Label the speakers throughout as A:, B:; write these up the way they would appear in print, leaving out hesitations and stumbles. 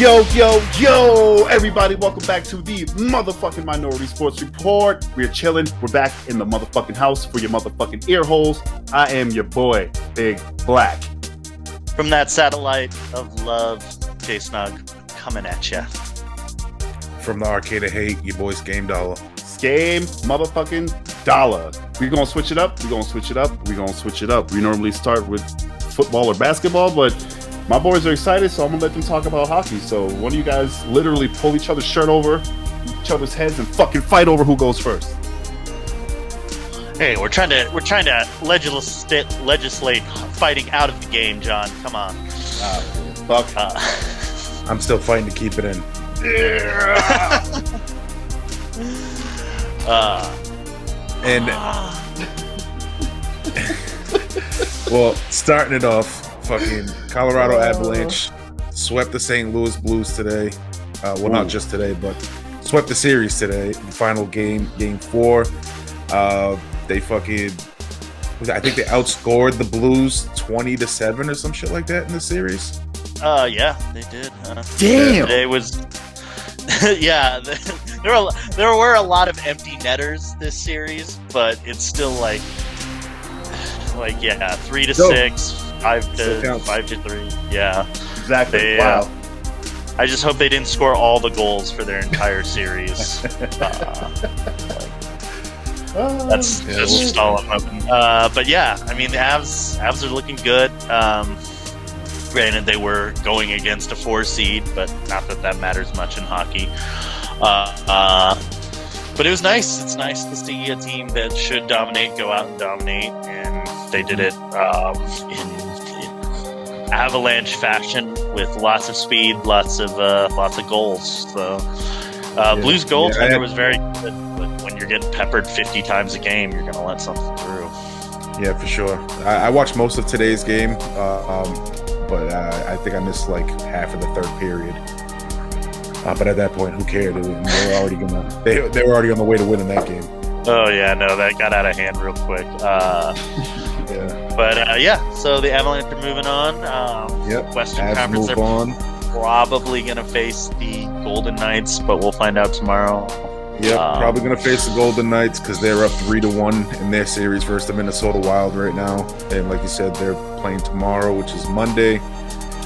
A: Yo, everybody, welcome back to the motherfucking Minority Sports Report. We're chilling. We're back in the motherfucking house for your motherfucking ear holes. I am your boy, Big Black.
B: From that satellite of love, J Snug, coming at ya.
C: From the arcade of hate, your boy's Game Dollar.
A: Game motherfucking dollar. We're going to switch it up. We normally start with football or basketball, but my boys are excited, so I'm going to let them talk about hockey. So one of you guys literally pull each other's shirt over each other's heads and fucking fight over who goes first.
B: Hey, we're trying to legislate fighting out of the game, John. Come on.
A: Fuck.
C: I'm still fighting to keep it in. Well, starting it off, fucking Colorado Avalanche swept the St. Louis Blues today. Well, not just today, but swept the series today. The final game 4. They fucking, I think they outscored the Blues 20-7 or some shit like that in the series.
B: Yeah, they did.
A: Damn.
B: It was. Yeah, there were a lot of empty netters this series, but it's still like 3-6, 5-3. Yeah,
A: Exactly. Wow.
B: I just hope they didn't score all the goals for their entire series. That's just all I'm hoping. But yeah, I mean the Avs are looking good. Granted, they were going against a 4 seed, but not that matters much in hockey. But it was nice. It's nice to see a team that should dominate go out and dominate, and they did it in Avalanche fashion with lots of speed, lots of goals. So Blues goaltender was very good, but when you're getting peppered 50 times a game, you're going to let something through.
C: Yeah, for sure. I watched most of today's game. But I think I missed like half of the third period. But at that point, who cared? They were already on the way to winning that game.
B: Oh yeah, no, that got out of hand real quick.
C: Yeah.
B: But so the Avalanche are moving on. Western Conference
C: move on.
B: Probably going to face the Golden Knights, but we'll find out tomorrow.
C: Yep, probably going to face the Golden Knights because they're up 3-1 in their series versus the Minnesota Wild right now. And like you said, they're playing tomorrow, which is Monday.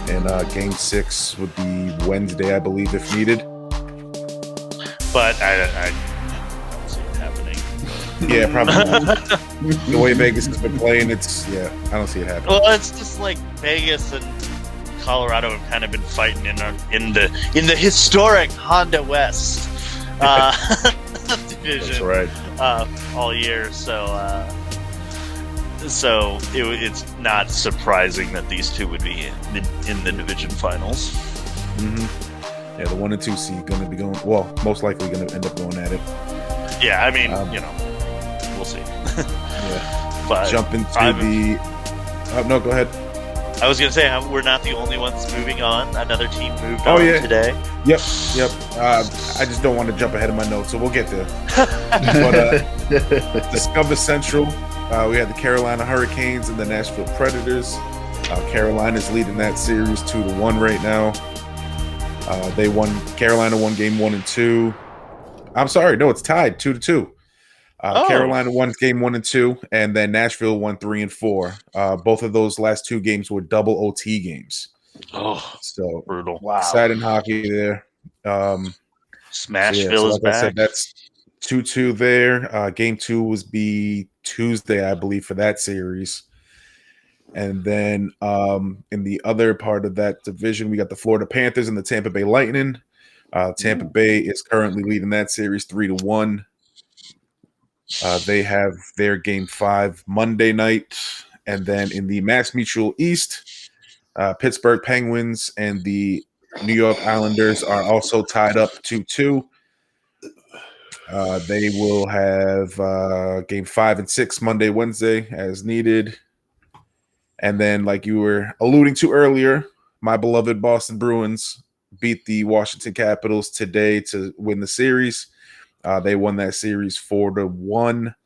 C: And Game 6 would be Wednesday, I believe, if needed.
B: But I don't see it happening.
C: Yeah, probably not. The way Vegas has been playing, I don't see it happening.
B: Well, it's just like Vegas and Colorado have kind of been fighting in the historic Honda West division.
C: That's right.
B: All year, so it's not surprising that these two would be in the division finals.
C: Mm-hmm. Yeah, the 1 and 2 seed going to be going. Well, most likely going to end up going at it.
B: Yeah, I mean, we'll see.
C: Yeah,
B: but
C: jump into the. No, go ahead.
B: I was going to say we're not the only ones moving on. Another team moved on today.
C: Yep. I just don't want to jump ahead of my notes, so we'll get there. But Discover Central, we had the Carolina Hurricanes and the Nashville Predators. Carolina's leading that series 2-1 right now. Carolina won game 1 and 2. I'm sorry, no, it's tied 2-2. Carolina won game 1 and 2, and then Nashville won 3 and 4. Both of those last 2 games were double OT games.
B: Oh,
C: so
B: brutal!
A: Wow,
C: exciting hockey there.
B: Smashville is back. I said,
C: that's 2-2 there. Game 2 was be Tuesday, I believe, for that series. And then in the other part of that division, we got the Florida Panthers and the Tampa Bay Lightning. Tampa Bay is currently leading that series 3-1. They have their game 5 Monday night. And then in the Mass Mutual East, Pittsburgh Penguins and the New York Islanders are also tied up 2-2. They will have game 5 and 6 Monday, Wednesday as needed. And then, like you were alluding to earlier, my beloved Boston Bruins beat the Washington Capitals today to win the series. They won that series 4-1.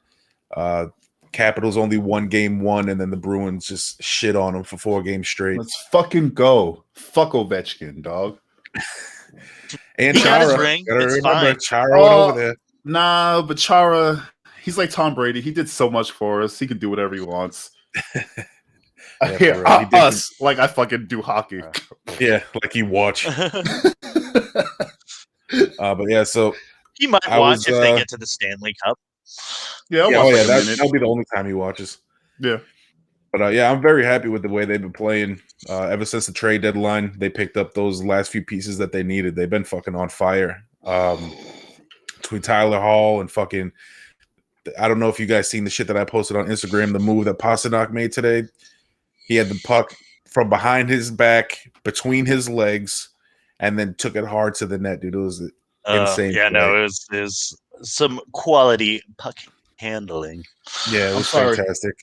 C: Capitals only won game 1, and then the Bruins just shit on them for 4 games straight.
A: Let's fucking go. Fuck Ovechkin, dog.
C: And
B: He got his
C: Chara.
B: ring.
C: Gotta
B: It's
C: remember,
B: fine.
C: Chara went over there.
A: Nah, but Chara, he's like Tom Brady. He did so much for us. He can do whatever he wants.
C: Yeah, for real. He did
A: Us, like I fucking do hockey.
C: Yeah, like you watch. But yeah, so
B: He might
C: I
B: watch
C: was,
B: if they get to the Stanley Cup.
A: Yeah, I'll
C: yeah,
A: watch
C: oh
A: like
C: yeah,
A: a minute.
C: that'll be the only time he watches.
A: Yeah.
C: But yeah, I'm very happy with the way they've been playing. Ever since the trade deadline, they picked up those last few pieces that they needed. They've been fucking on fire. Between Tyler Hall and fucking, I don't know if you guys seen the shit that I posted on Instagram, the move that Pasternak made today. He had the puck from behind his back, between his legs, and then took it hard to the net, dude. It was insane.
B: Yeah,
C: play.
B: no, it was some quality puck handling.
C: Yeah, it was fantastic.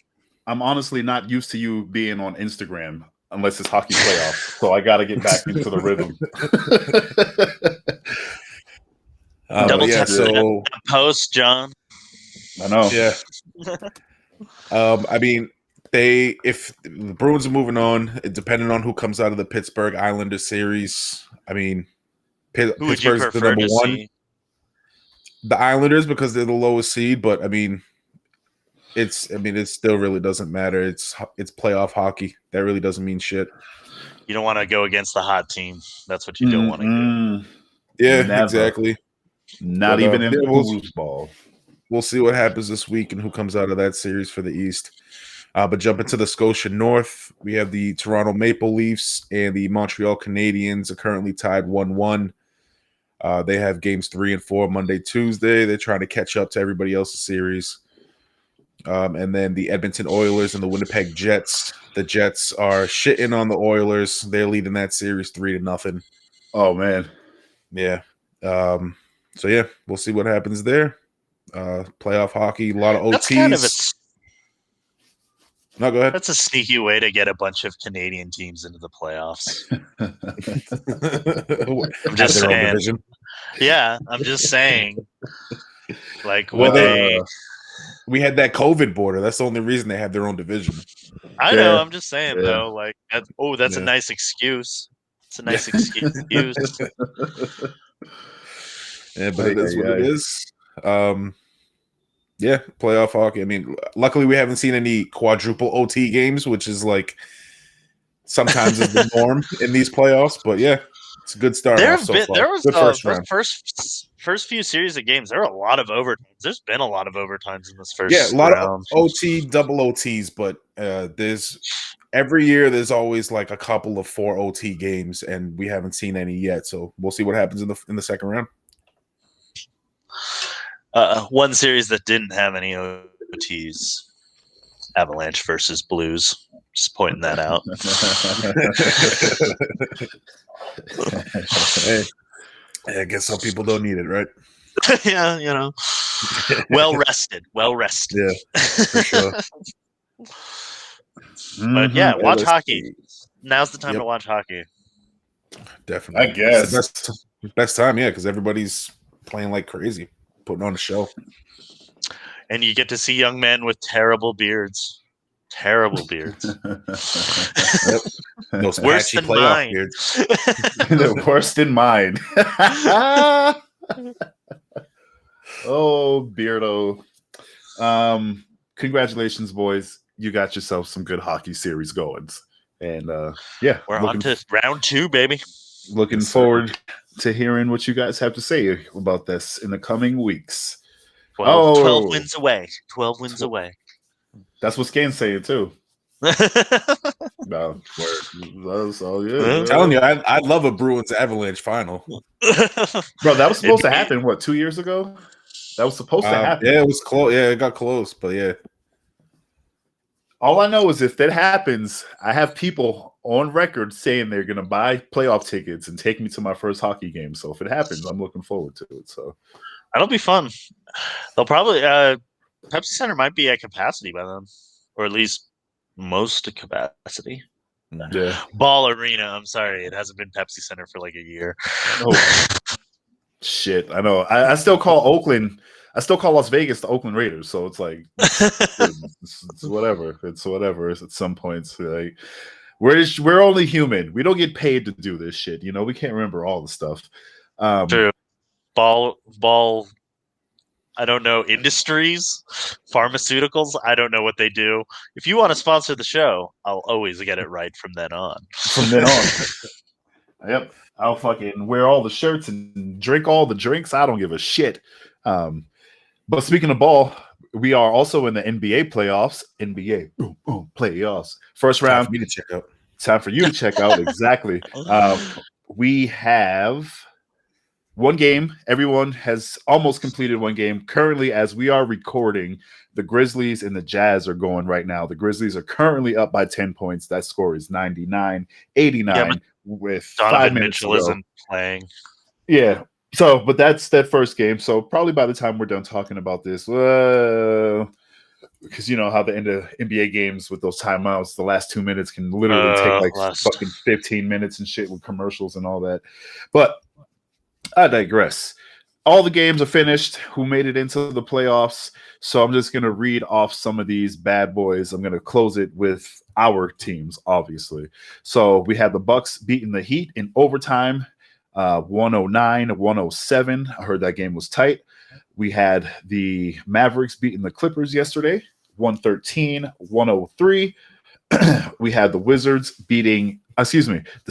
A: I'm honestly not used to you being on Instagram unless it's hockey playoff. So I got to get back into the rhythm.
B: Double
C: yeah,
B: tap
C: so
B: post, John.
A: I know.
C: Yeah. I mean, if the Bruins are moving on, depending on who comes out of the Pittsburgh Islanders series, I mean,
B: Who would you
C: Pittsburgh's the
B: prefer
C: number
B: to
C: one.
B: see?
C: The Islanders, because they're the lowest seed, but I mean, it still really doesn't matter. It's playoff hockey. That really doesn't mean shit.
B: You don't want to go against the hot team. That's what you don't want to do.
C: Yeah,
A: Never.
C: exactly.
A: Not even in foosball.
C: We'll see what happens this week and who comes out of that series for the East. But jumping to the Scotia North, we have the Toronto Maple Leafs and the Montreal Canadiens are currently tied 1-1. They have games 3 and 4 Monday, Tuesday. They're trying to catch up to everybody else's series. And then the Edmonton Oilers and the Winnipeg Jets. The Jets are shitting on the Oilers. They're leading that series 3-0.
A: Oh man.
C: Yeah. So yeah, we'll see what happens there. Playoff hockey, a lot of OTs.
B: That's kind of
C: No, go ahead.
B: That's a sneaky way to get a bunch of Canadian teams into the playoffs. I'm just saying. Yeah, I'm just saying. Like,
C: we had that COVID border. That's the only reason they have their own division.
B: I know. I'm just saying though. Like, that's a nice excuse. It's a nice excuse.
C: Yeah, but it is what it is. Yeah, playoff hockey. I mean, luckily we haven't seen any quadruple OT games, which is like sometimes is the norm in these playoffs. But yeah, it's a good start.
B: There was the first few series of games. There were a lot of overtimes. There's been a lot of overtimes in this first.
C: Yeah, a lot
B: round.
C: of OT, double OTs, but there's every year there's always like a couple of 4 OT games, and we haven't seen any yet. So we'll see what happens in the second round.
B: One series that didn't have any OTs, Avalanche versus Blues. Just pointing that out.
C: Hey, I guess some people don't need it, right?
B: Yeah, you know. Well rested.
C: Yeah, for sure.
B: But yeah, watch hockey. Now's the time to watch hockey.
C: Definitely.
A: I guess.
C: It's the best time, yeah, because everybody's playing like crazy, putting on a show.
B: And you get to see young men with terrible beards. Terrible beards.
C: Yep. Those
B: Worse
C: patchy
B: than
C: playoff
B: mine.
C: beards.
A: They're worse than mine. Oh, Beardo. Congratulations, boys. You got yourself some good hockey series going. And yeah.
B: We're on to round 2, baby.
A: Looking forward to hearing what you guys have to say about this in the coming weeks.
B: 12 wins away. 12 wins away.
A: That's what Scan's saying too. No, so yeah.
C: I'm telling you, I'd love a Bruins Avalanche final.
A: Bro, that was supposed to happen, 2 years ago? That was supposed to happen.
C: Yeah, it was close. Yeah, it got close, but yeah.
A: All I know is if that happens, I have people on record saying they're going to buy playoff tickets and take me to my first hockey game. So if it happens, I'm looking forward to it. So
B: that'll be fun. They'll probably Pepsi Center might be at capacity by then, or at least most capacity.
A: Yeah.
B: Ball Arena. I'm sorry, it hasn't been Pepsi Center for like a year.
A: Oh, shit, I know. I still call Oakland. I still call Las Vegas the Oakland Raiders. So it's like it's whatever. It's whatever. It's at some points like we're only human. We don't get paid to do this shit. You know, we can't remember all the stuff.
B: True. Ball. I don't know, industries, pharmaceuticals. I don't know what they do. If you want to sponsor the show, I'll always get it right from then on.
A: From then on. Yep. I'll fucking wear all the shirts and drink all the drinks. I don't give a shit. But speaking of ball, we are also in the NBA playoffs. NBA playoffs. First round.
C: Time for me to check out.
A: Time for you to check out. Exactly. We have one game. Everyone has almost completed one game. Currently, as we are recording, the Grizzlies and the Jazz are going right now. The Grizzlies are currently up by 10 points. That score is 99-89 with
B: Donovan
A: 5 minutes
B: Mitchell
A: to go.
B: isn't playing.
A: Yeah. So, but that's that first game. So probably by the time we're done talking about this, because you know how the end of NBA games with those timeouts, the last 2 minutes can literally take like fucking 15 minutes and shit with commercials and all that. But I digress. All the games are finished. Who made it into the playoffs? So I'm just gonna read off some of these bad boys. I'm gonna close it with our teams, obviously. So we had the Bucks beating the Heat in overtime, 109-107. I heard that game was tight. We had the Mavericks beating the Clippers yesterday, 113-103. We had the the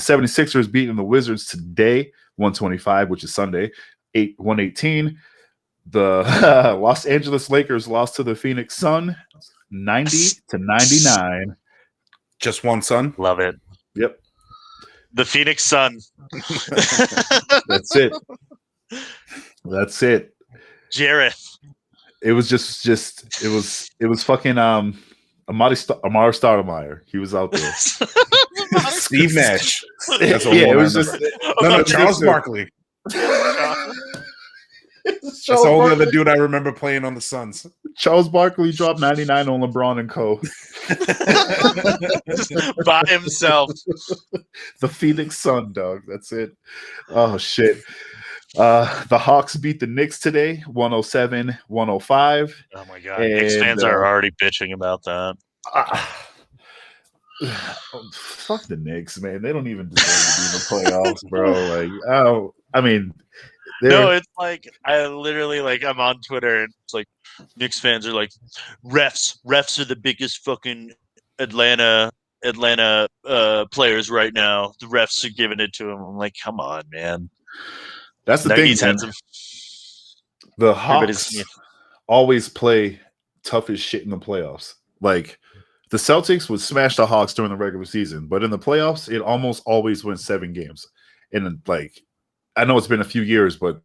A: 76ers beating the Wizards today, 125, which is Sunday, 118. The Los Angeles Lakers lost to the Phoenix Sun, 90-99.
C: Just one Sun.
B: Love it.
A: Yep.
B: The Phoenix Sun.
A: That's it. That's it.
B: Jareth.
A: It was just it was fucking Amari Stoudemire. He was out there.
C: Steve Nash.
A: That's it was just
C: no, Charles Barkley. That's the only other dude I remember playing on the Suns.
A: Charles Barkley dropped 99 on LeBron and Co.
B: By himself.
A: The Phoenix Sun, dog. That's it. Oh shit. The Hawks beat the Knicks today, 107-105.
B: Oh my god. Knicks fans are already bitching about that.
A: Fuck the Knicks, man. They don't even deserve to be in the playoffs, bro. Like, I mean,
B: no, it's like I literally I'm on Twitter and it's like Knicks fans are like refs are the biggest fucking Atlanta players right now. The refs are giving it to them. I'm like, come on, man.
A: That's the thing. The Hawks always play tough as shit in the playoffs. Like the Celtics would smash the Hawks during the regular season, but in the playoffs, it almost always wins 7 games. And like, I know it's been a few years, but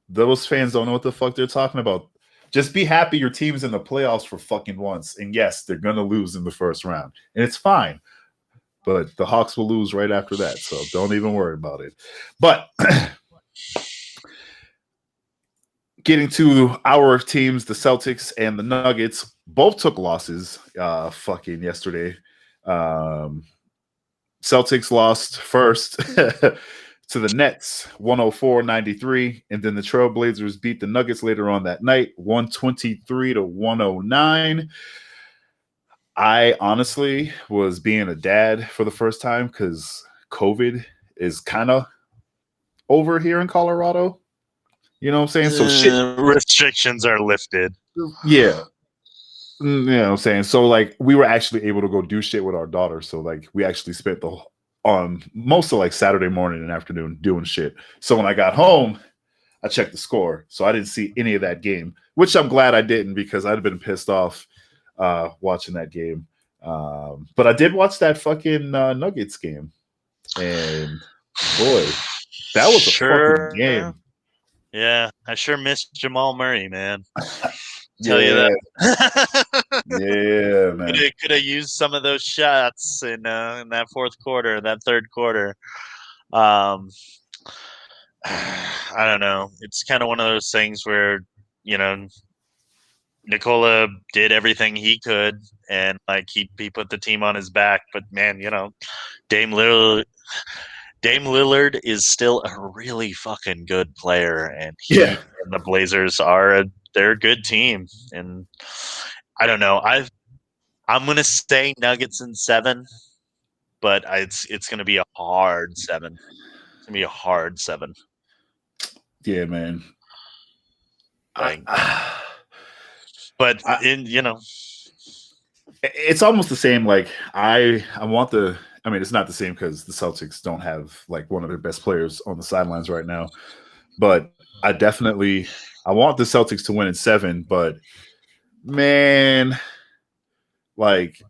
A: those fans don't know what the fuck they're talking about. Just be happy your team's in the playoffs for fucking once. And yes, they're gonna lose in the first round, and it's fine. But the Hawks will lose right after that, so don't even worry about it. But getting to our teams, the Celtics and the Nuggets both took losses fucking yesterday. Celtics lost first to the Nets, 104-93, and then the Trailblazers beat the Nuggets later on that night, 123-109. I honestly was being a dad for the first time because COVID is kind of over here in Colorado. You know what I'm saying? So shit
B: restrictions are lifted.
A: Yeah. You know what I'm saying? So like we were actually able to go do shit with our daughter. So like we actually spent the most of like Saturday morning and afternoon doing shit. So when I got home, I checked the score. So I didn't see any of that game, which I'm glad I didn't because I'd have been pissed off watching that game. But I did watch that fucking Nuggets game. And boy, that was a fucking game.
B: Yeah, I sure missed Jamal Murray, man. Tell you that.
A: Yeah, man.
B: Could have used some of those shots in that fourth quarter, that third quarter. I don't know. It's kind of one of those things where, you know, Nikola did everything he could, and like he put the team on his back. But man, you know, Dame Lillard is still a really fucking good player, and and the Blazers they're a good team. And I don't know. I'm gonna say Nuggets in 7. but it's going to be a hard 7. It's going to be a hard 7.
A: Yeah, man.
B: Like,
A: I-
B: but
A: I-
B: in
A: it's almost the same. Like I want the. I mean, it's not the same because the Celtics don't have like one of their best players on the sidelines right now. But I want the Celtics to win in 7. But man, like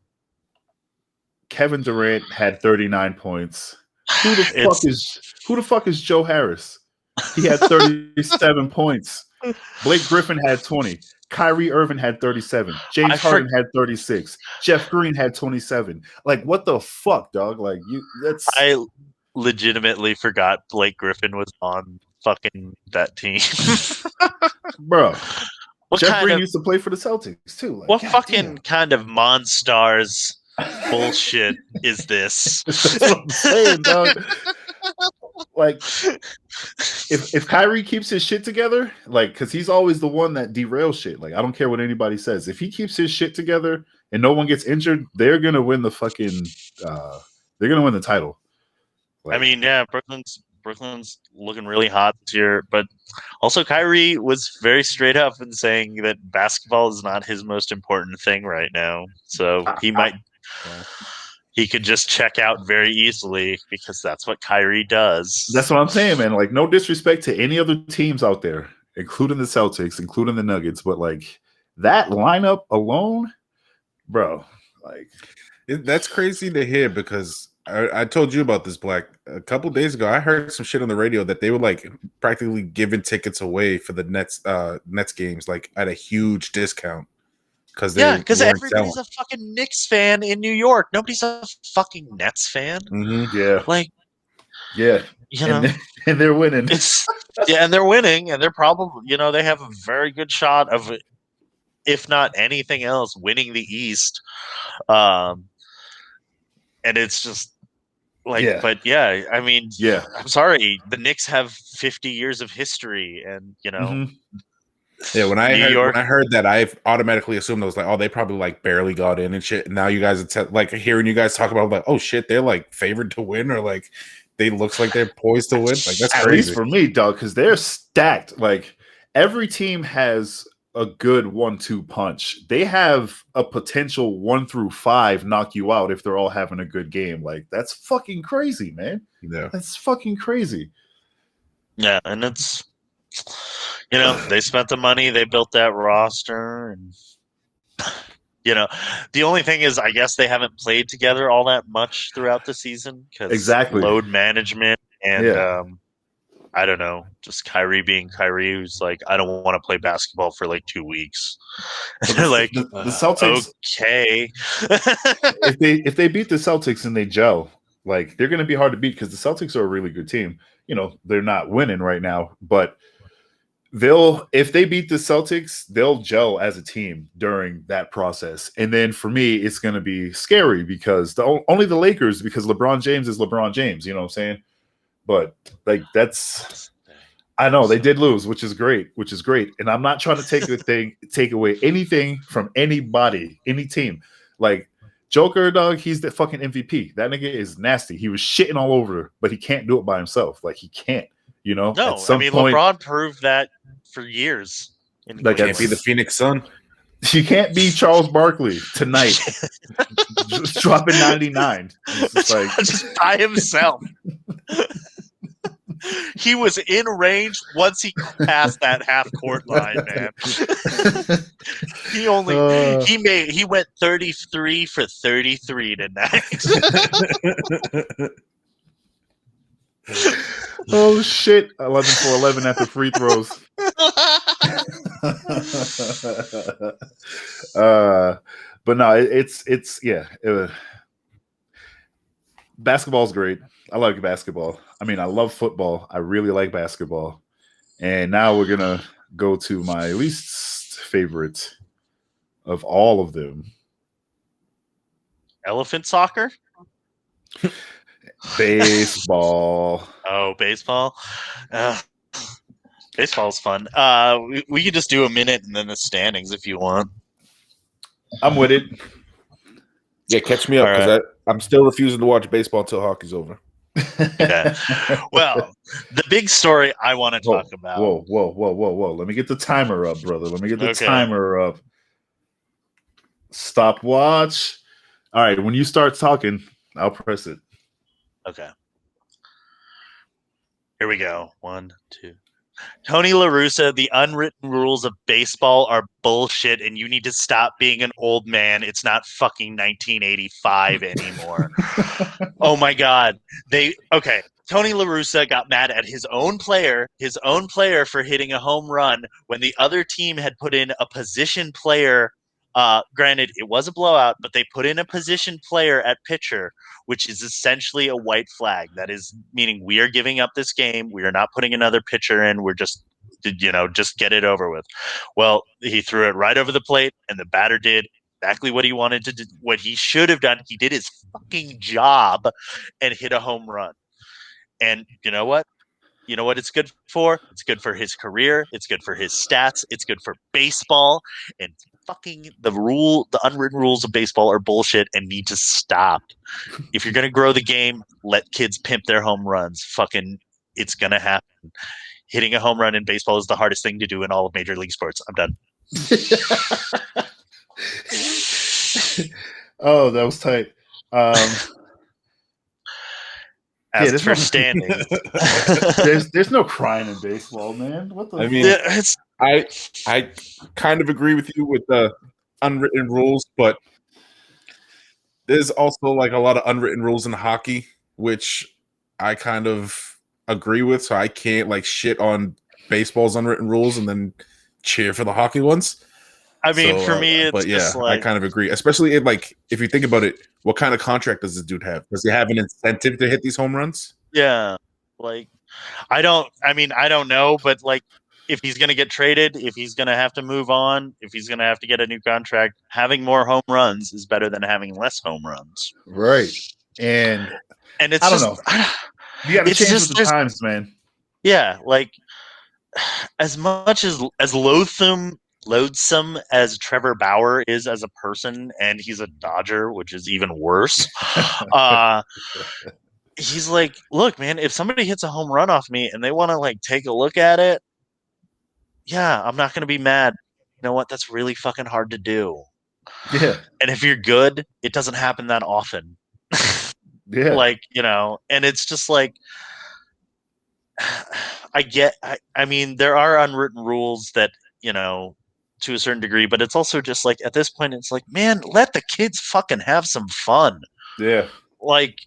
A: Kevin Durant had 39 points. Who the fuck is Joe Harris? He had 37 points. Blake Griffin had 20. Kyrie Irving had 37. James Harden had 36. Jeff Green had 27. Like, what the fuck, dog? Like,
B: I legitimately forgot Blake Griffin was on fucking that team.
A: Bro. Jeff Green
B: of,
A: used to play for the Celtics too. Like,
B: what fucking kind of Monstars bullshit is this?
A: That's what I'm saying, dog. Like, if Kyrie keeps his shit together, like, because he's always the one that derails shit. Like, I don't care what anybody says. If he keeps his shit together and no one gets injured, they're gonna win the fucking. They're gonna win the title.
B: Like, I mean, yeah, Brooklyn's looking really hot this year, but also Kyrie was very straight up in saying that basketball is not his most important thing right now. So he could just check out very easily because that's what Kyrie does.
A: That's what I'm saying, man. Like, no disrespect to any other teams out there, including the Celtics, including the Nuggets, but like that lineup alone, bro, like
C: that's crazy to hear because I told you about this, Black. A couple days ago, I heard some shit on the radio that they were like practically giving tickets away for the Nets games, like at a huge discount. Because
B: everybody's a fucking Knicks fan in New York. Nobody's a fucking Nets fan.
A: Mm-hmm. Yeah,
B: like,
A: yeah, and they're winning.
B: And they're winning, and they're probably they have a very good shot of, if not anything else, winning the East. And it's just like, but yeah, I mean, I'm sorry, the Knicks have 50 years of history, and
A: Mm-hmm.
C: Yeah, when I heard that, I automatically assumed I was like, oh, they probably like barely got in and shit. And now you guys are like hearing you guys talk about like, oh shit, they're like favored to win, or like they looks like they're poised to win. Like that's
A: at
C: crazy.
A: least for me, dog, because they're stacked. Like every team has a good 1-2 punch. They have a potential 1 through 5 knock you out if they're all having a good game. Like that's fucking crazy, man.
C: Yeah,
A: that's fucking crazy.
B: Yeah, and it's. They spent the money, they built that roster, and the only thing is, I guess they haven't played together all that much throughout the season because load management and I don't know, just Kyrie being Kyrie, who's like, I don't want to play basketball for like 2 weeks. They're like,
A: the Celtics,
B: okay.
A: if they beat the Celtics and they gel, like they're going to be hard to beat because the Celtics are a really good team. They're not winning right now, but if they beat the Celtics, they'll gel as a team during that process. And then for me, it's going to be scary because only the Lakers, because LeBron James is LeBron James, you know what I'm saying? But like I know they did lose, which is great. And I'm not trying to take away anything from anybody, any team. Like Joker, dog, he's the fucking MVP. That nigga is nasty. He was shitting all over, but he can't do it by himself. Like he can't. No,
B: I mean, LeBron proved that for years.
C: Like, can't be the Phoenix Sun.
A: You can't be Charles Barkley tonight. Just dropping 99.
B: Just by himself. He was in range once he passed that half court line, man. He went 33 for 33 tonight.
A: Oh shit! 11 for 11 at the free throws. But no, it's basketball's great. I like basketball. I mean, I love football. I really like basketball. And now we're gonna go to my least favorite of all of them.
B: Elephant soccer.
A: Baseball.
B: Oh, baseball. Baseball's fun. We could just do a minute and then the standings if you want.
A: I'm with it.
C: Yeah, catch me up because I'm still refusing to watch baseball until hockey's over.
B: Okay. Well, the big story I want to talk about.
A: Whoa. Let me get the timer up, brother. Let me get the
B: Okay.
A: timer up. Stopwatch. All right, when you start talking, I'll press it.
B: Okay. Here we go. 1, 2. Tony La Russa, the unwritten rules of baseball are bullshit, and you need to stop being an old man. It's not fucking 1985 anymore. Oh my God. Tony La Russa got mad at his own player for hitting a home run when the other team had put in a position player. Granted, it was a blowout, but they put in a position player at pitcher, which is essentially a white flag. That is meaning we are giving up this game. We are not putting another pitcher in. We're just get it over with. Well, he threw it right over the plate, and the batter did exactly what he wanted to do, what he should have done. He did his fucking job and hit a home run. And you know what? You know what it's good for? It's good for his career. It's good for his stats. It's good for baseball. And fucking the unwritten rules of baseball are bullshit and need to stop. If you're going to grow the game, let kids pimp their home runs. Fucking, it's going to happen. Hitting a home run in baseball is the hardest thing to do in all of major league sports. I'm done.
A: Oh, that was tight.
B: As for standings,
A: there's no crying in baseball, man. What the?
C: I mean, I kind of agree with you with the unwritten rules, but there's also like a lot of unwritten rules in hockey, which I kind of agree with. So I can't like shit on baseball's unwritten rules and then cheer for the hockey ones.
B: I mean, for me, it's just like,
C: I kind of agree. Especially if you think about it, what kind of contract does this dude have? Does he have an incentive to hit these home runs?
B: Yeah, like I don't know, but like if he's going to get traded, if he's going to have to move on, if he's going to have to get a new contract, having more home runs is better than having less home runs.
A: Right. And
B: it's
A: I don't know. You got to change with the times, man.
B: Yeah, like as much as loathsome as Trevor Bauer is as a person, and he's a Dodger, which is even worse. He's like, look, man, if somebody hits a home run off me and they want to like take a look at it, yeah, I'm not going to be mad. You know what? That's really fucking hard to do.
A: Yeah.
B: And if you're good, it doesn't happen that often.
A: Yeah.
B: Like, and it's just like, I mean, there are unwritten rules that, to a certain degree, but it's also just like, at this point, it's like, man, let the kids fucking have some fun.
A: Yeah.
B: Like,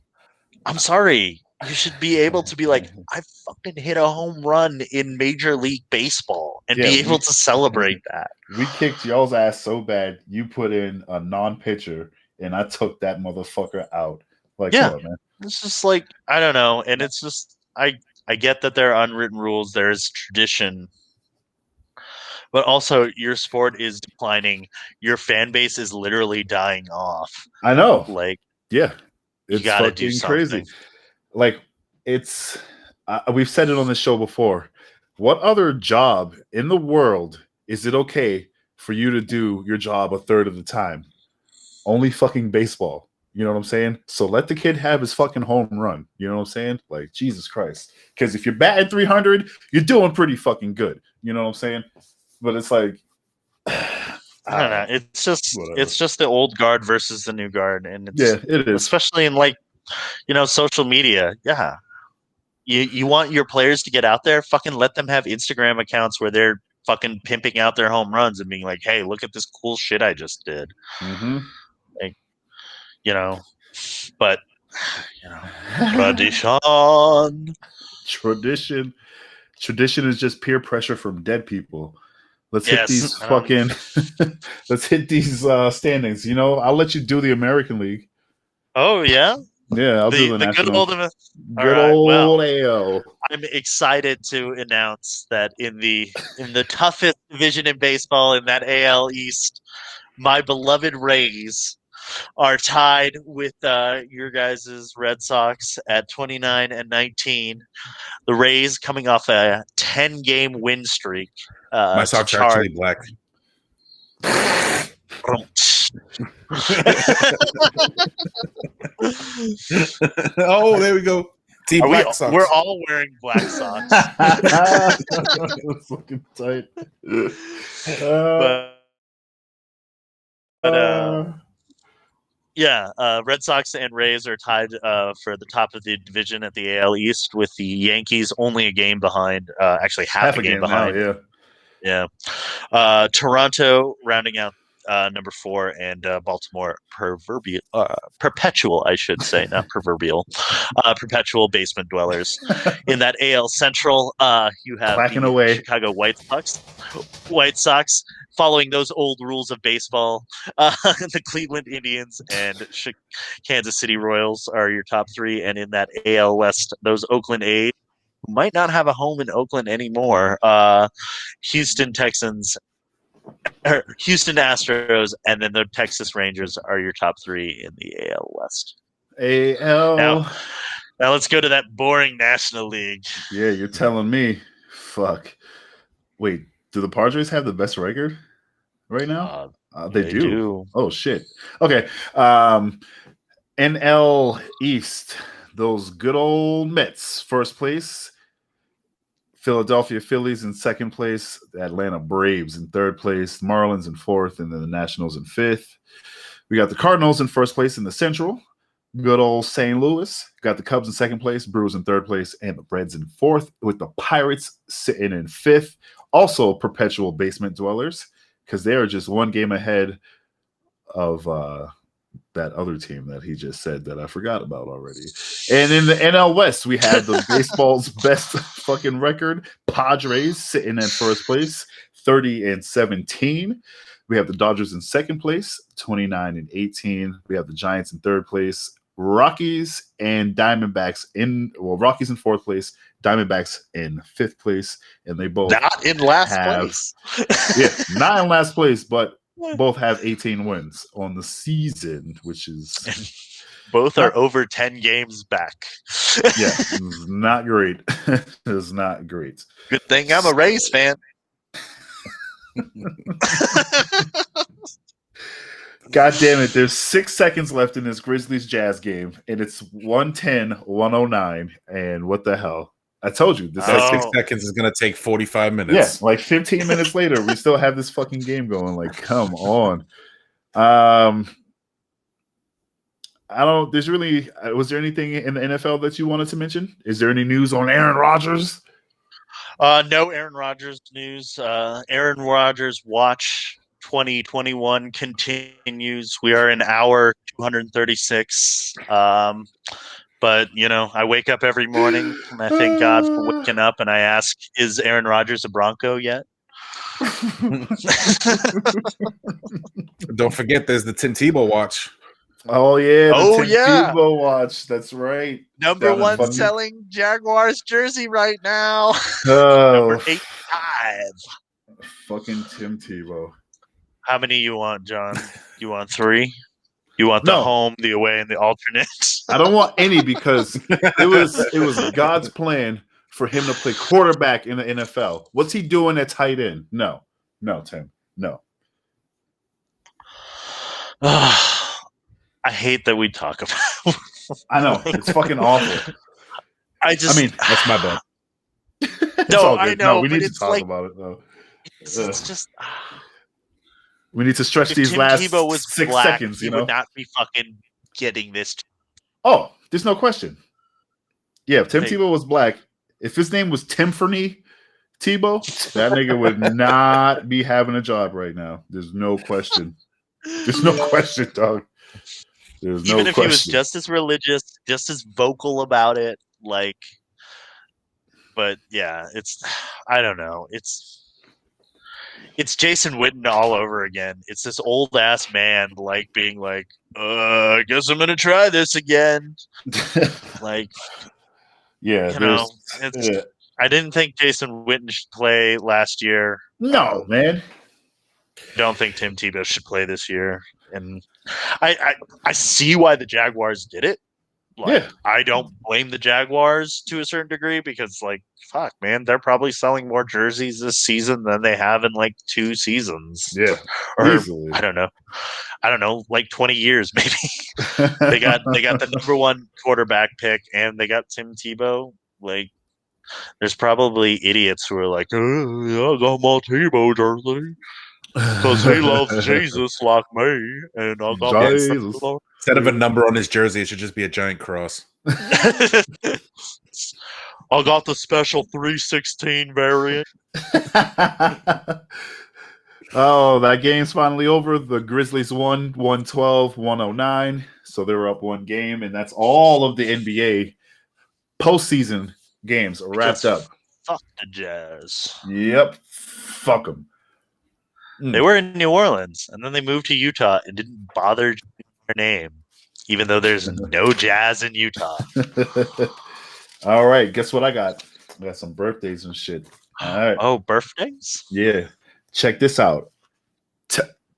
B: I'm sorry. You should be able to be like, I fucking hit a home run in Major League Baseball and be able to celebrate that.
A: We kicked y'all's ass so bad, you put in a non-pitcher, and I took that motherfucker out. Like,
B: yeah,
A: come on, man.
B: It's just like, I don't know. And it's just, I get that there are unwritten rules. There is tradition. But also, your sport is declining. Your fan base is literally dying off.
A: I know.
B: Like,
A: yeah.
B: It's fucking
A: crazy. Like, it's we've said it on the show before. What other job in the world is it okay for you to do your job a third of the time? Only fucking baseball. You know what I'm saying? So let the kid have his fucking home run. You know what I'm saying? Like, Jesus Christ. Because if you're batting 300, you're doing pretty fucking good. You know what I'm saying? But it's like,
B: I don't know. It's just the old guard versus the new guard, and
A: it is,
B: especially in like, social media. Yeah, you want your players to get out there. Fucking let them have Instagram accounts where they're fucking pimping out their home runs and being like, "Hey, look at this cool shit I just did."
A: Mm-hmm.
B: Like, but
A: tradition is just peer pressure from dead people. Let's hit these fucking let's hit these standings. I'll let you do the American League.
B: Oh yeah?
A: Yeah, I'll do the national.
B: Good
A: old AO.
B: I'm excited to announce that in the toughest division in baseball, in that AL East, my beloved Rays are tied with your guys' Red Sox at 29-19. The Rays coming off a 10-game win streak.
C: My Sox are actually black. Oh, there we go. Team Black Sox.
B: We're all wearing black socks.
A: That's fucking tight.
B: Yeah, Red Sox and Rays are tied for the top of the division at the AL East, with the Yankees only a game behind. Actually, half a game behind.
A: Now,
B: yeah. Toronto rounding out number 4, and Baltimore perpetual, I should say, not proverbial, perpetual basement dwellers. In that AL Central, you have
A: clacking
B: the
A: away.
B: Chicago White Sox, following those old rules of baseball. The Cleveland Indians and Kansas City Royals are your top 3, and in that AL West, those Oakland A's, who might not have a home in Oakland anymore. Houston Astros, and then the Texas Rangers are your top 3 in the AL West.
A: AL.
B: Now let's go to that boring National League.
A: Yeah, you're telling me. Fuck. Wait, do the Padres have the best record right now? They do. Oh, shit. Okay. NL East. Those good old Mets, first place. Philadelphia Phillies in second place, Atlanta Braves in third place, Marlins in fourth, and then the Nationals in fifth. We got the Cardinals in first place in the Central. Good old St. Louis. Got the Cubs in second place, Brewers in third place, and the Reds in fourth, with the Pirates sitting in fifth. Also perpetual basement dwellers, because they are just one game ahead of that other team that he just said that I forgot about already. And in the NL West, we have the baseball's best fucking record. Padres sitting in first place, 30-17. We have the Dodgers in second place, 29-18. We have the Giants in third place. Rockies and Diamondbacks Rockies in fourth place, Diamondbacks in fifth place, and they both
B: not in last place.
A: Yeah, not in last place, but both have 18 wins on the season, which is
B: both are over 10 games back.
A: Yeah, it's not great. It's not great.
B: Good thing I'm a Rays fan.
A: God damn it. There's 6 seconds left in this Grizzlies Jazz game, and it's 110-109. And what the hell? I told you.
C: This 6 seconds is going to take 45 minutes.
A: Yeah, like 15 minutes later, we still have this fucking game going. Like, come on. I don't, was there anything in the NFL that you wanted to mention? Is there any news on Aaron Rodgers?
B: No Aaron Rodgers news. Aaron Rodgers watch 2021 continues. We are in hour 236. But, I wake up every morning and I thank God for waking up, and I ask, is Aaron Rodgers a Bronco yet?
C: Don't forget, there's the Tim Tebow watch.
A: Oh, yeah.
B: Tim
A: Tebow watch. That's right.
B: Number 1 selling Jaguars jersey right now.
A: Oh.
B: Number 85.
A: Fucking Tim Tebow.
B: How many you want, John? You want 3? You want the home, the away, and the alternate?
A: I don't want any, because it was God's plan for him to play quarterback in the NFL. What's he doing at tight end? No, Tim. No.
B: I hate that we talk about.
A: I know, it's fucking awful.
C: That's my bad.
B: No, I know.
A: No, we need to talk about it though.
B: It's just.
A: We need to stretch these
B: Tim
A: last
B: Tebow was
A: 6
B: black,
A: seconds.
B: He would not be fucking getting this.
A: Oh, there's no question. Yeah, if Tim Tebow was black, if his name was Timferny Tebow, that nigga would not be having a job right now. There's no question. There's no question, dog. There's no question. Even if he was
B: just as religious, just as vocal about it, but yeah, I don't know. It's Jason Witten all over again. It's this old ass man being I guess I'm gonna try this again.
A: Yeah,
B: I didn't think Jason Witten should play last year.
A: No, man.
B: Don't think Tim Tebow should play this year. And I see why the Jaguars did it. Like,
A: Yeah.
B: I don't blame the Jaguars to a certain degree because, like, fuck, man, they're probably selling more jerseys this season than they have in like 2 seasons.
A: Yeah.
B: Or
A: Easily.
B: I don't know, like 20 years maybe. they got the number 1 quarterback pick and they got Tim Tebow. Like, there's probably idiots who are like, I got my Tebow jersey because he loves Jesus like me, and I got my
A: Jesus.
C: Instead of a number on his jersey, it should just be a giant cross.
B: I got the special 316 variant.
A: Oh, that game's finally over. The Grizzlies won 112-109. So they were up 1 game, and that's all of the NBA postseason games wrapped up.
B: Fuck the Jazz.
A: Yep. Fuck them.
B: They were in New Orleans, and then they moved to Utah and didn't bother changing their name, even though there's no Jazz in Utah.
A: All right, guess what I got? I got some birthdays and shit. All right.
B: Oh, birthdays?
A: Yeah. Check this out.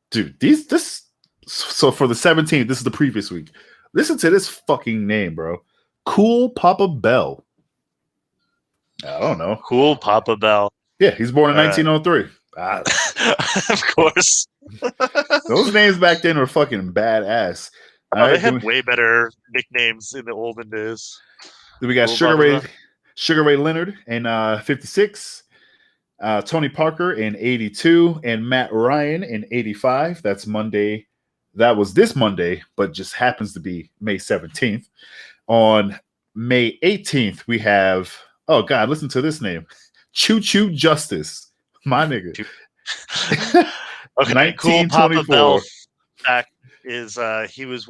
A: Dude, so for the 17th, this is the previous week. Listen to this fucking name, bro. Cool Papa Bell. I don't know.
B: Cool Papa Bell.
A: Yeah, he's born in 1903.
B: Of course.
A: Those names back then were fucking badass.
B: They had way better nicknames in the olden days.
A: Then we got Sugar Ray Leonard in 56, Tony Parker in 82, and Matt Ryan in 85. That's Monday. That was this Monday, but just happens to be May 17th. On May 18th, we have, oh God, listen to this name. Choo Choo Justice. My nigga.
B: Okay, Cool Papa Bell fact is he was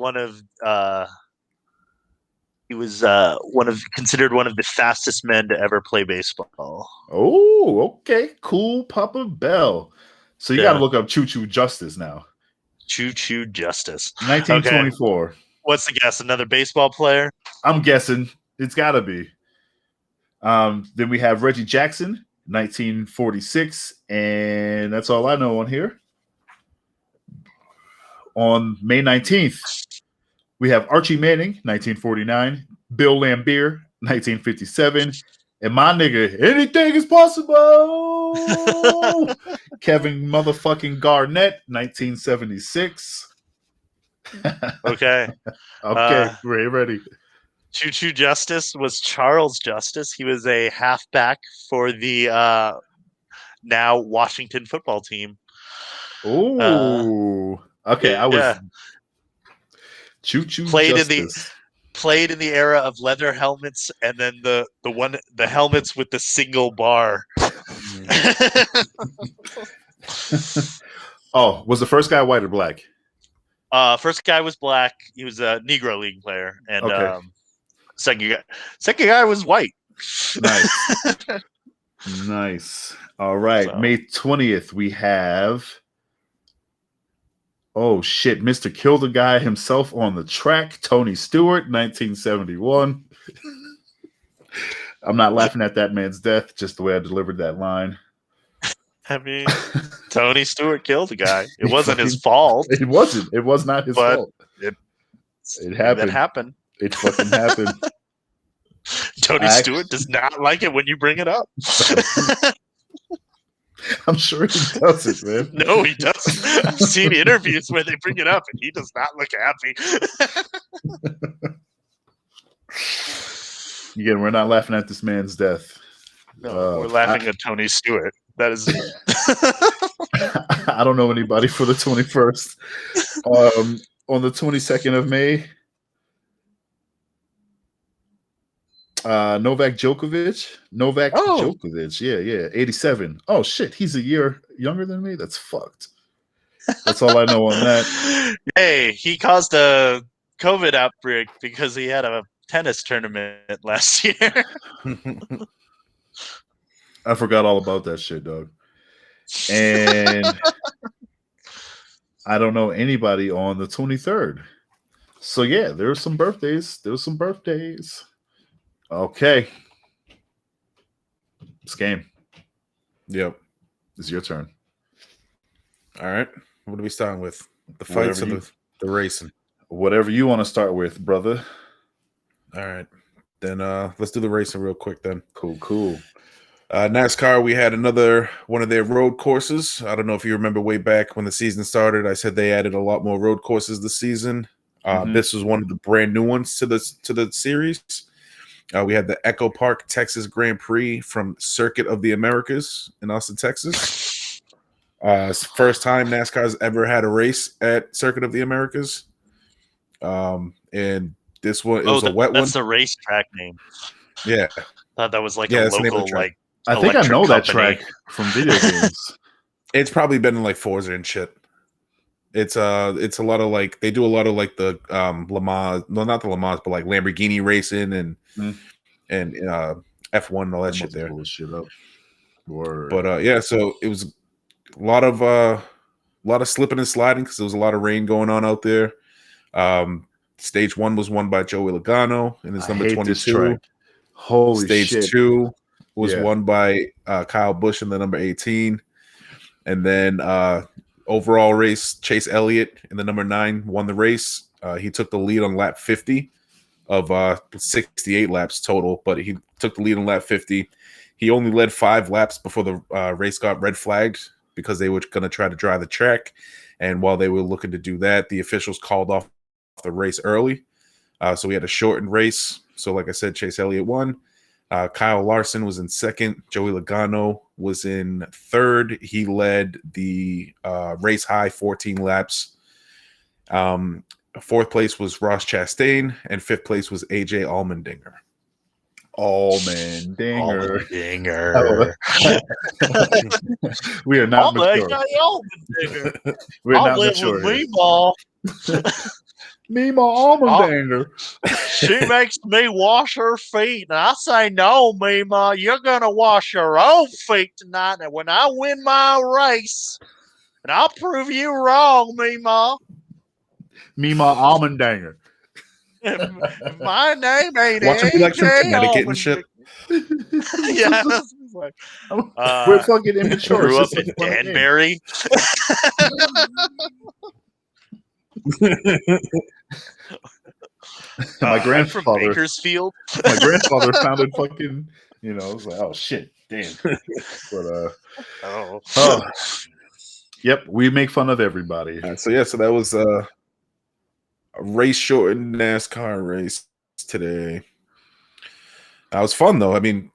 B: considered one of the fastest men to ever play baseball.
A: Oh, okay. Cool Papa Bell. So you got to look up Choo Choo Justice now.
B: Choo Choo Justice.
A: 1924.
B: Okay. What's the guess? Another baseball player?
A: I'm guessing it's got to be. Then we have Reggie Jackson, 1946, and that's all I know on here. On May 19th, we have Archie Manning, 1949, Bill Laimbeer, 1957, and my nigga, anything is possible. Kevin motherfucking Garnett, 1976.
B: Okay.
A: Okay, ready.
B: Choo Choo Justice was Charles Justice. He was a halfback for the now Washington football team.
A: Oh, okay. I was Choo Choo Justice.
B: Played in the era of leather helmets, and then the helmets with the single bar.
A: Oh, was the first guy white or black?
B: First guy was black. He was a Negro League player, and second guy was white.
A: Nice. Nice. All right. So. May 20th, we have. Oh, shit. Mr. Kill the Guy himself on the track. Tony Stewart, 1971. I'm not laughing at that man's death, just the way I delivered that line.
B: I mean, Tony Stewart killed a guy. It wasn't his fault.
A: It wasn't. It was not his fault. It happened.
B: That happened.
A: It fucking happened.
B: Tony Stewart does not like it when you bring it up.
A: I'm sure he doesn't, man.
B: No, he doesn't. I've seen interviews where they bring it up, and he does not look happy.
A: Again, we're not laughing at this man's death.
B: No, we're laughing at Tony Stewart. That is.
A: I don't know anybody for the 21st. On the 22nd of May, Novak Djokovic. Djokovic. Yeah. 87. Oh, shit. He's a year younger than me? That's fucked. That's all I know on that.
B: Hey, he caused a COVID outbreak because he had a tennis tournament last year.
A: I forgot all about that shit, dog. And I don't know anybody on the 23rd. So, yeah, there were some birthdays. Okay. This game.
C: Yep.
A: It's your turn.
C: All right. What are we starting with? The fights or the racing?
A: Whatever you want to start with, brother.
C: All right. Then let's do the racing real quick then.
A: Cool.
C: NASCAR, we had another one of their road courses. I don't know if you remember way back when the season started, I said they added a lot more road courses this season. This was one of the brand new ones to the series. We had the Echo Park Texas Grand Prix from Circuit of the Americas in Austin, Texas. First time NASCAR's ever had a race at Circuit of the Americas. And this one, it was a wet one.
B: That's the racetrack name.
C: Yeah.
B: Thought that was like a local, like,
A: I think I know that
B: company.
A: track from video games.
C: It's probably been in like Forza and shit. It's a lot of like, they do a lot of like the Le Mans, no, not the Le Mans, but like Lamborghini racing and F1 and all that shit there.
A: Shit up. Word.
C: But yeah, so it was a lot of slipping and sliding because there was a lot of rain going on out there. Stage 1 was won by Joey Logano in his number 22.
A: Holy
C: Stage
A: shit.
C: 2 was won by Kyle Busch in the number 18. And then overall race, Chase Elliott in the number 9 won the race. He took the lead on lap 50 of 68 laps total, but he took the lead on lap 50. He only led 5 laps before the race got red flagged because they were going to try to dry the track. And while they were looking to do that, the officials called off the race early. So we had a shortened race. So like I said, Chase Elliott won. Kyle Larson was in second. Joey Logano was in third. He led the race high 14 laps. Fourth place was Ross Chastain, and fifth place was AJ Allmendinger.
B: Allmendinger.
A: We are not mature. We're not mature. Mima Allmendinger.
B: She makes me wash her feet. And I say, no, Mima, you're going to wash your own feet tonight. And when I win my race, and I'll prove you wrong, Mima.
A: Mima Allmendinger.
B: My name ain't
C: Watch him be like from Connecticut and shit.
B: Yeah.
A: We're fucking immature.
B: Grew up in Danbury.
A: My grandfather
B: from Bakersfield.
A: My grandfather founded fucking, I was like, oh shit, damn. But yep, we make fun of everybody.
C: So that was a race shortened NASCAR race today. It was fun though. I mean,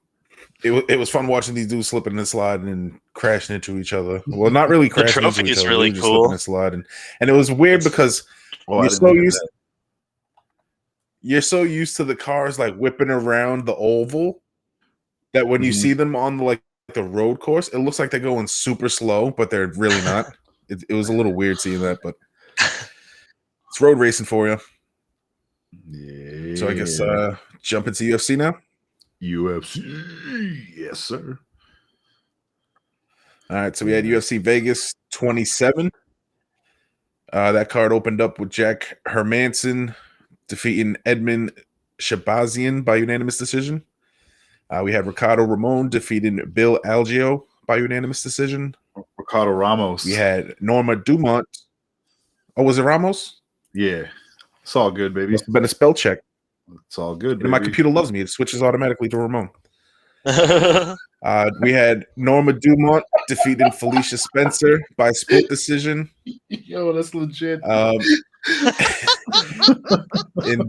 C: it was fun watching these dudes slipping and sliding and crashing into each other. Well, not really crashing
B: the
C: into
B: trophy
C: each
B: is
C: other.
B: really
C: just
B: cool.
C: Slipping and sliding. And it was weird because you're so used to the cars like whipping around the oval that when you see them on the road course, it looks like they're going super slow, but they're really not. It was a little weird seeing that, but it's road racing for you.
A: Yeah.
C: So I guess jump into UFC now.
A: UFC, yes, sir.
C: All right, so we had UFC Vegas 27. That card opened up with Jack Hermanson defeating Edmund Shabazian by unanimous decision. We had Ricardo Ramon defeating Bill Algeo by unanimous decision.
A: Ricardo Ramos.
C: We had Norma Dumont. Oh, was it Ramos?
A: Yeah. It's all good, baby.
C: Must have been a spell check.
A: It's all good, baby.
C: My computer loves me. It switches automatically to Ramon. We had Norma Dumont defeating Felicia Spencer by split decision.
A: Yo, that's legit.
C: In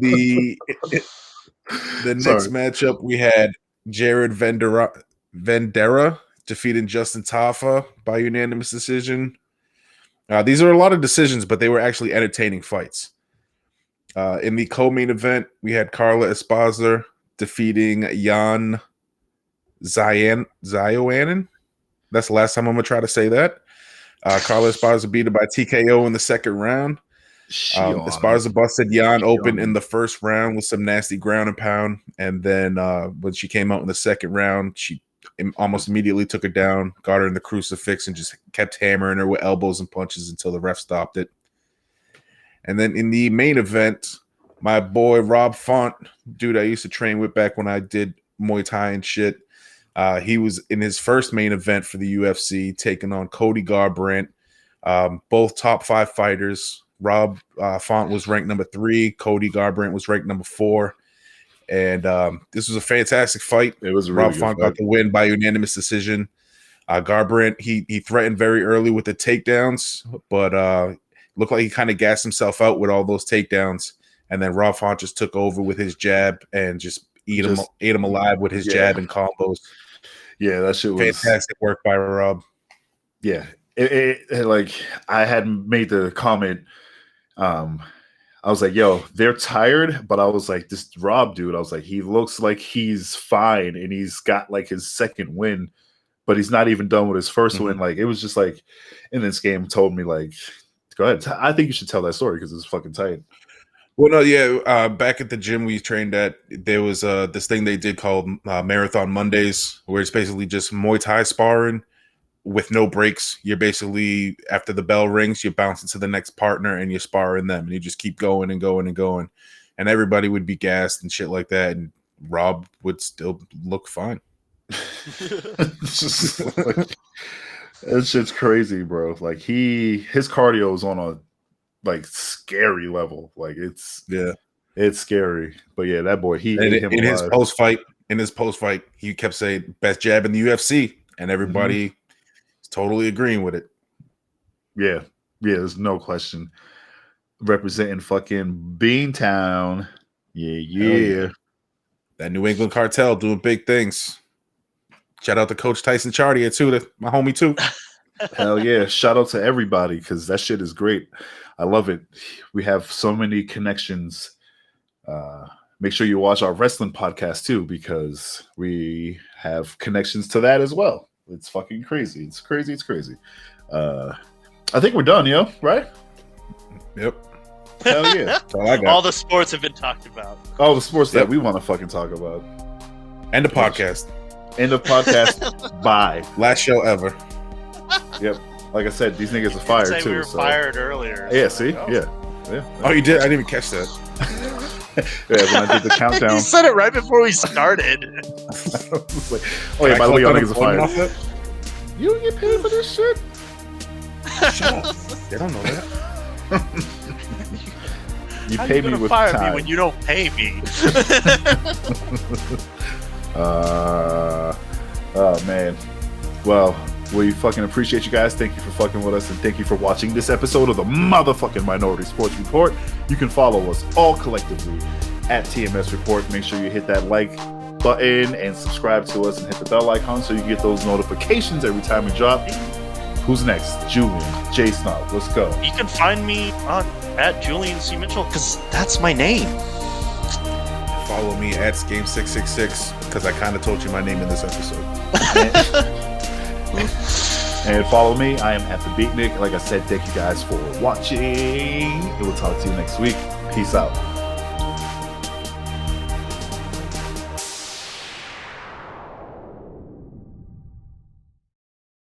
C: the next matchup, we had Jared Vendera defeating Justin Tafa by unanimous decision. These are a lot of decisions, but they were actually entertaining fights. In the co-main event, we had Carla Esparza defeating Jan Zyoanin. That's the last time I'm going to try to say that. Carla Esparza beat her by TKO in the second round. Esparza busted Jan open in the first round with some nasty ground and pound. And then when she came out in the second round, she almost immediately took her down, got her in the crucifix, and just kept hammering her with elbows and punches until the ref stopped it. And then in the main event, my boy Rob Font, dude I used to train with back when I did Muay Thai and shit, he was in his first main event for the UFC, taking on Cody Garbrandt. Both top 5 fighters. Rob Font was ranked number 3. Cody Garbrandt was ranked number 4. And this was a fantastic fight.
A: It was a
C: Rob
A: really
C: Font
A: good
C: got
A: fight.
C: the win by unanimous decision. Garbrandt, he threatened very early with the takedowns, but looked like he kind of gassed himself out with all those takedowns. And then Rob Font just took over with his jab and just ate him alive with his jab and combos.
A: Yeah, that shit was
C: fantastic work by Rob.
A: Yeah, it like I had made the comment. I was like, yo, they're tired, but I was like, this Rob dude, I was like, he looks like he's fine and he's got like his second win, but he's not even done with his first win. Like, it was just like, in this game told me like, go ahead. I think you should tell that story because it's fucking tight.
C: Well, no, yeah. Back at the gym we trained at, there was this thing they did called Marathon Mondays, where it's basically just Muay Thai sparring with no breaks. You're basically, after the bell rings, you bounce into the next partner and you spar in them, and you just keep going and going and going. And everybody would be gassed and shit like that, and Rob would still look fine.
A: Just like, that shit's crazy, bro. Like his cardio is on a like scary level. Like it's scary. But yeah, that boy, he ate him
C: in
A: alive.
C: his post fight, he kept saying best jab in the UFC, and everybody is totally agreeing with it.
A: Yeah, there's no question. Representing fucking Beantown. Yeah.
C: That New England cartel doing big things. Shout out to Coach Tyson Chartier too, my homie too.
A: Hell yeah. Shout out to everybody because that shit is great. I love it. We have so many connections. Make sure you watch our wrestling podcast too, because we have connections to that as well. It's fucking crazy. It's crazy. I think we're done, yo, right?
C: Yep.
A: Hell yeah.
C: That's all I got.
B: All the sports have been talked about.
A: All the sports that we want to fucking talk about.
C: End the podcast.
A: End of podcast. Bye.
C: Last show ever.
A: Yep. Like I said, these niggas are fired too.
B: We were fired earlier.
A: Yeah,
B: so
A: see?
B: like,
A: Yeah.
C: Oh, you did? I didn't even catch that.
A: Yeah, when I did the countdown.
B: You said it right before we started.
A: Like, oh yeah, by the way, y'all niggas are fired. You don't get paid for this shit?
C: Shut up. They don't know that.
A: You
B: How
A: pay
B: you
A: me
B: gonna
A: with
B: fire
A: time.
B: me when you don't pay me?
A: Oh man. Well, we fucking appreciate you guys. Thank you for fucking with us, and thank you for watching this episode of the motherfucking Minority Sports Report. You can follow us all collectively at TMS Report. Make sure you hit that like button and subscribe to us and hit the bell icon so you get those notifications every time we drop. Who's next? Julian J. Snob. Let's go.
B: You can find me on at Julian C. Mitchell because that's my name.
C: Follow me at Game666 because I kind of told you my name in this episode.
A: And follow me. I am at the Beatnik. Like I said, thank you guys for watching. And we'll talk to you next week. Peace out.